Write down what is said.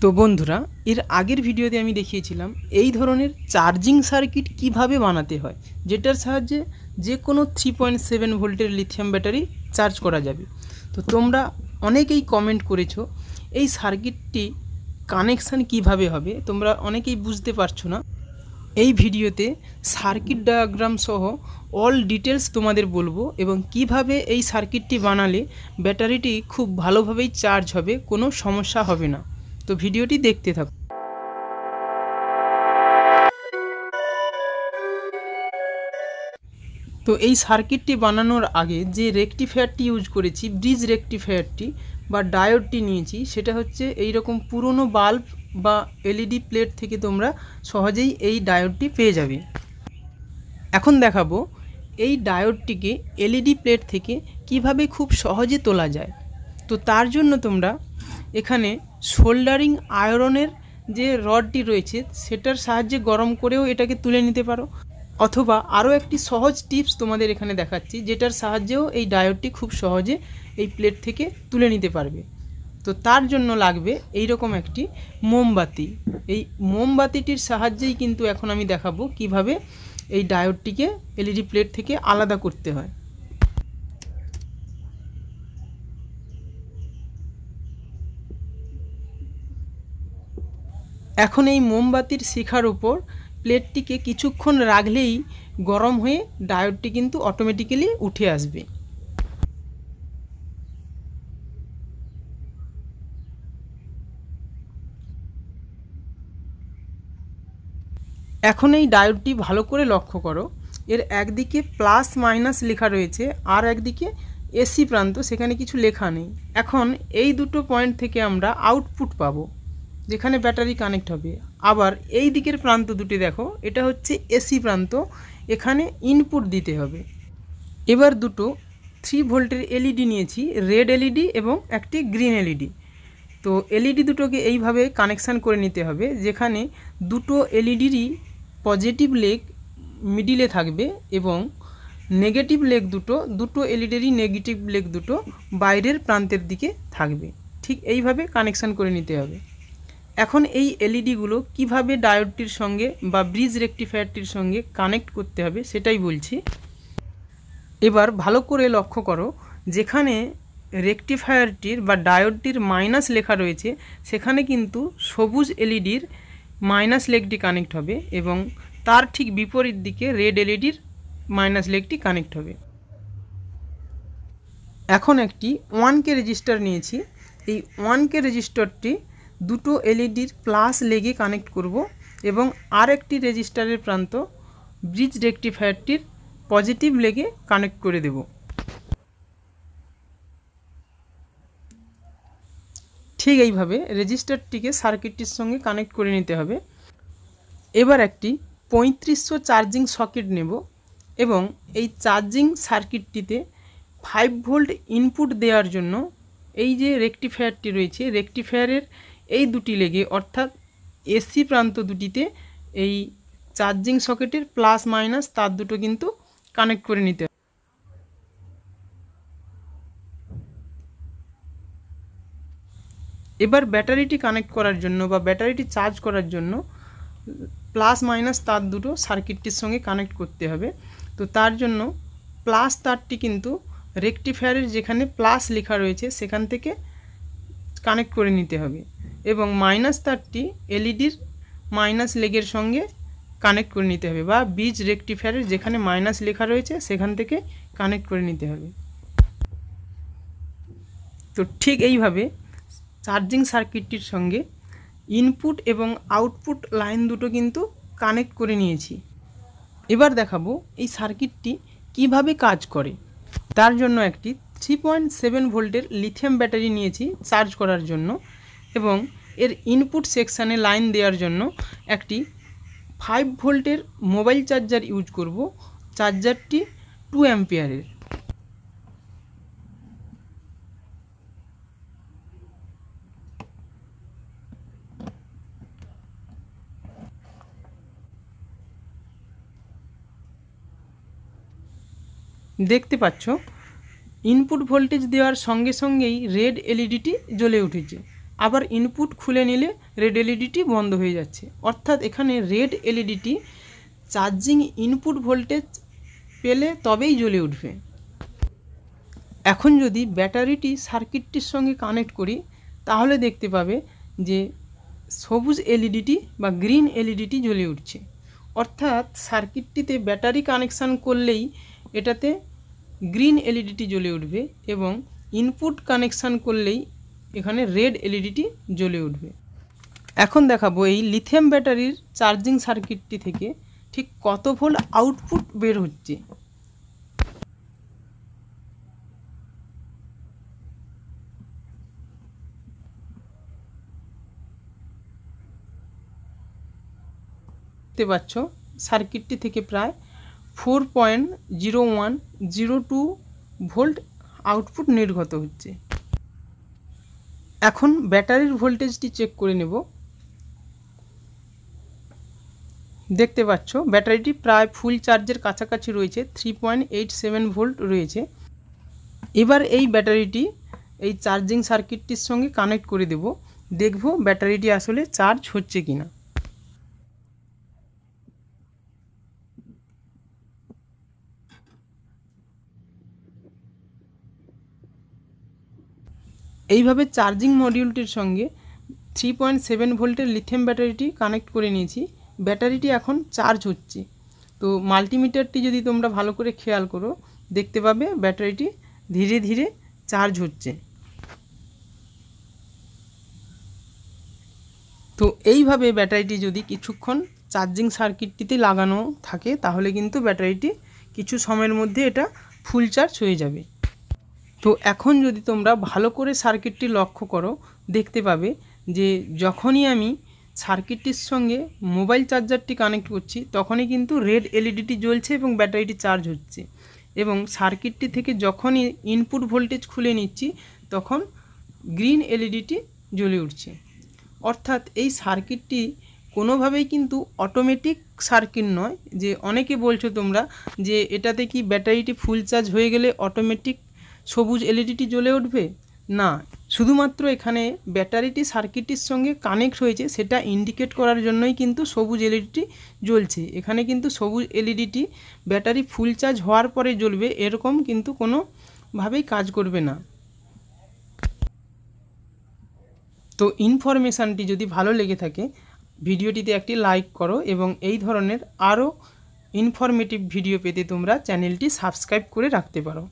তো বন্ধুরা, এর আগের ভিডিওতে আমি দেখিয়েছিলাম এই ধরনের চার্জিং সার্কিট কিভাবে বানাতে হয়, যেটার সাহায্যে যে কোনো 3.7 ভোল্টের লিথিয়াম ব্যাটারি চার্জ করা যাবে। তো তোমরা অনেকেই কমেন্ট করেছো এই সার্কিটটি কানেকশান কিভাবে হবে, তোমরা অনেকেই বুঝতে পারছো না। এই ভিডিওতে সার্কিট ডায়াগ্রাম সহ অল ডিটেলস তোমাদের বলবো এবং কিভাবে এই সার্কিটটি বানালে ব্যাটারিটি খুব ভালোভাবেই চার্জ হবে, কোনো সমস্যা হবে না। তো ভিডিওটি দেখতে থাকো। তো এই সার্কিটটি বানানোর আগে যে রেকটিফায়ারটি ইউজ করেছি, ব্রিজ রেকটিফায়ারটি বা ডায়োডটি নিয়েছি, সেটা হচ্ছে এই রকম পুরনো বাল্ব বা এলইডি প্লেট থেকে তোমরা সহজেই এই ডায়োডটি পেয়ে যাবে। এখন দেখাবো এই ডায়োডটিকে এলইডি প্লেট থেকে কিভাবে খুব সহজে তোলা যায়। তো তার জন্য তোমরা এখানে সোল্ডারিং আয়রনের যে রডটি রয়েছে সেটার সাহায্যে গরম করেও এটাকে তুলে নিতে পারো, অথবা আরও একটি সহজ টিপস তোমাদের এখানে দেখাচ্ছি, যেটার সাহায্যেও এই ডায়োডটি খুব সহজে এই প্লেট থেকে তুলে নিতে পারবে। তো তার জন্য লাগবে এই রকম একটি মোমবাতি। এই মোমবাতিটির সাহায্যেই কিন্তু এখন আমি দেখাবো কিভাবে এই ডায়োডটিকে এলইডি প্লেট থেকে আলাদা করতে হয়। এখন এই মোমবাতির শিখার উপর প্লেটটিকে কিছুক্ষণ রাখলেই গরম হয়ে ডায়োডটি কিন্তু অটোমেটিক্যালি উঠে আসবে। এখন এই ডায়োডটি ভালো করে লক্ষ্য করো, এর একদিকে প্লাস মাইনাস লেখা রয়েছে আর একদিকে এসি প্রান্ত, সেখানে কিছু লেখা নেই। এখন এই দুটো পয়েন্ট থেকে আমরা আউটপুট পাবো যেখানে ব্যাটারি কানেক্ট হবে। আবার এই দিকের প্রান্ত দুটি দেখো, এটা হচ্ছে এসি প্রান্ত, এখানে ইনপুট দিতে হবে। এবার দুটো 3 ভোল্টের এলইডি নিয়েছি, রেড এলইডি এবং একটি গ্রিন এলইডি। তো এলইডি দুটোকে এইভাবে কানেকশান করে নিতে হবে, যেখানে দুটো এলইডিরই পজিটিভ লেগ মিডিলে থাকবে এবং নেগেটিভ লেগ দুটো এলইডিরই নেগেটিভ লেগ দুটো বাইরের প্রান্তের দিকে থাকবে। ঠিক এইভাবে কানেকশান করে নিতে হবে। এখন এই এলইডিগুলো কিভাবে ডায়োডটির সঙ্গে বা ব্রিজ রেকটিফায়ারটির সঙ্গে কানেক্ট করতে হবে সেটাই বলছি। এবার ভালো করে লক্ষ্য করো, যেখানে রেকটিফায়ারটির বা ডায়োডটির মাইনাস লেখা রয়েছে সেখানে কিন্তু সবুজ এলইডির মাইনাস লেগটি কানেক্ট হবে এবং তার ঠিক বিপরীত দিকে রেড এলইডির মাইনাস লেগটি কানেক্ট হবে। এখন একটি 1K রেজিস্টার নিয়েছি, এই 1K রেজিস্টারটি দুটো এলইডির প্লাস লেগে কানেক্ট করব এবং আর একটি রেজিস্টারের প্রান্ত ব্রিজ রেকটিফায়ারটির পজিটিভ লেগে কানেক্ট করে দেব। ঠিক এইভাবে রেজিস্টারটিকে সার্কিটটির সঙ্গে কানেক্ট করে নিতে হবে। এবার একটি 3500 চার্জিং সকেট নেব এবং এই চার্জিং সার্কিটটিতে 5 ভোল্ট ইনপুট দেওয়ার জন্য এই যে রেকটিফায়ারটি রয়েছে, রেকটিফায়ারের এই দুটি লেগে অর্থাৎ এসি প্রান্ত দুটিতে এই চার্জিং সকেটের প্লাস মাইনাস তার দুটো কিন্তু কানেক্ট করে নিতে হবে। এবার ব্যাটারিটি কানেক্ট করার জন্য বা ব্যাটারিটি চার্জ করার জন্য প্লাস মাইনাস তার দুটো সার্কিটটির সঙ্গে কানেক্ট করতে হবে। তো তার জন্য প্লাস তারটি কিন্তু রেকটিফায়ারের যেখানে প্লাস লেখা রয়েছে সেখান থেকে কানেক্ট করে নিতে হবে এবং মাইনাস তারটি এলইডির মাইনাস লেগের সঙ্গে কানেক্ট করে নিতে হবে বা ব্রিজ রেকটিফায়ারের যেখানে মাইনাস লেখা রয়েছে সেখান থেকে কানেক্ট করে নিতে হবে। তো ঠিক এইভাবে চার্জিং সার্কিটটির সঙ্গে ইনপুট এবং আউটপুট লাইন দুটো কিন্তু কানেক্ট করে নিয়েছি। এবার দেখাবো এই সার্কিটটি কিভাবে কাজ করে। তার জন্য একটি 3.7 ভোল্টের লিথিয়াম ব্যাটারি নিয়েছি চার্জ করার জন্য এবং এর ইনপুট সেকশানে লাইন দেওয়ার জন্য একটি 5 ভোল্টের মোবাইল চার্জার ইউজ করব। চার্জারটি 2 অ্যাম্পিয়ারের। দেখতে পাচ্ছ ইনপুট ভোল্টেজ দেওয়ার সঙ্গে সঙ্গেই রেড এলইডিটি জ্বলে উঠেছে আবার ইনপুট খুলে নিলে রেড এলইডিটি বন্ধ হয়ে যাচ্ছে। অর্থাৎ এখানে রেড এলইডিটি চার্জিং ইনপুট ভোল্টেজ পেলে তবেই জ্বলে উঠবে। এখন যদি ব্যাটারিটি সার্কিটটির সঙ্গে কানেক্ট করি তাহলে দেখতে পাবে যে সবুজ এলইডিটি বা গ্রিন এলইডিটি জ্বলে উঠছে। অর্থাৎ সার্কিটটিতে ব্যাটারি কানেকশান করলেই এটাতে গ্রিন এলইডিটি জ্বলে উঠবে এবং ইনপুট কানেকশান করলেই এখানে রেড এলইডিটি জ্বলে উঠবে। এখন দেখাবো এই লিথিয়াম ব্যাটারির চার্জিং সার্কিটটি থেকে ঠিক কত ভোল্ট আউটপুট বের হচ্ছে। দেখতে পাচ্ছ সার্কিটটি থেকে প্রায় 4.0102 ভোল্ট আউটপুট নির্গত হচ্ছে। এখন ব্যাটারির ভোল্টেজটি চেক করে নেব। দেখতে পাচ্ছ ব্যাটারিটি প্রায় ফুল চার্জের কাছাকাছি রয়েছে, 3.87 ভোল্ট রয়েছে। এবার এই ব্যাটারিটি এই চার্জিং সার্কিটটির সঙ্গে কানেক্ট করে দেব, দেখব ব্যাটারিটি আসলে চার্জ হচ্ছে কিনা। এইভাবে চার্জিং মডিউলটির সঙ্গে 3.7 ভোল্টের লিথিয়াম ব্যাটারিটি কানেক্ট করে নিয়েছি। ব্যাটারিটি এখন চার্জ হচ্ছে। তো মাল্টিমিটারটি যদি তোমরা ভালো করে খেয়াল করো দেখতে পাবে ব্যাটারিটি ধীরে ধীরে চার্জ হচ্ছে। তো এইভাবে ব্যাটারিটি যদি কিছুক্ষণ চার্জিং সার্কিটটিতে লাগানো থাকে তাহলে কিন্তু ব্যাটারিটি কিছু সময়ের মধ্যে এটা ফুল চার্জ হয়ে যাবে। তো এখন যদি তোমরা ভালো করে সার্কিটটি লক্ষ্য করো দেখতে পাবে যে যখনই আমি সার্কিটটির সঙ্গে মোবাইল চার্জারটি কানেক্ট করছি তখনই কিন্তু রেড এলইডিটি জ্বলছে এবং ব্যাটারিটি চার্জ হচ্ছে, এবং সার্কিটটি থেকে যখনই ইনপুট ভোল্টেজ খুলে নিচ্ছি তখন গ্রিন এলইডিটি জ্বলে উঠছে। অর্থাৎ এই সার্কিটটি কোনোভাবেই কিন্তু অটোমেটিক সার্কিট নয়। যে অনেকে বলছো তোমরা যে এটাতে কি ব্যাটারিটি ফুল চার্জ হয়ে গেলে অটোমেটিক সবুজ এলইডিটি জ্বলে উঠবে, না, শুধুমাত্র এখানে ব্যাটারিটি সার্কিটটির সঙ্গে কানেক্ট হয়েছে সেটা ইন্ডিকেট করার জন্যই কিন্তু সবুজ এলইডিটি জ্বলছে। এখানে কিন্তু সবুজ এলইডিটি ব্যাটারি ফুল চার্জ হওয়ার পরে জ্বলবে এরকম কিন্তু কোনোভাবেই কাজ করবে না। তো ইনফরমেশানটি যদি ভালো লেগে থাকে ভিডিওটিতে একটি লাইক করো এবং এই ধরনের আরও ইনফরমেটিভ ভিডিও পেতে তোমরা চ্যানেলটি সাবস্ক্রাইব করে রাখতে পারো।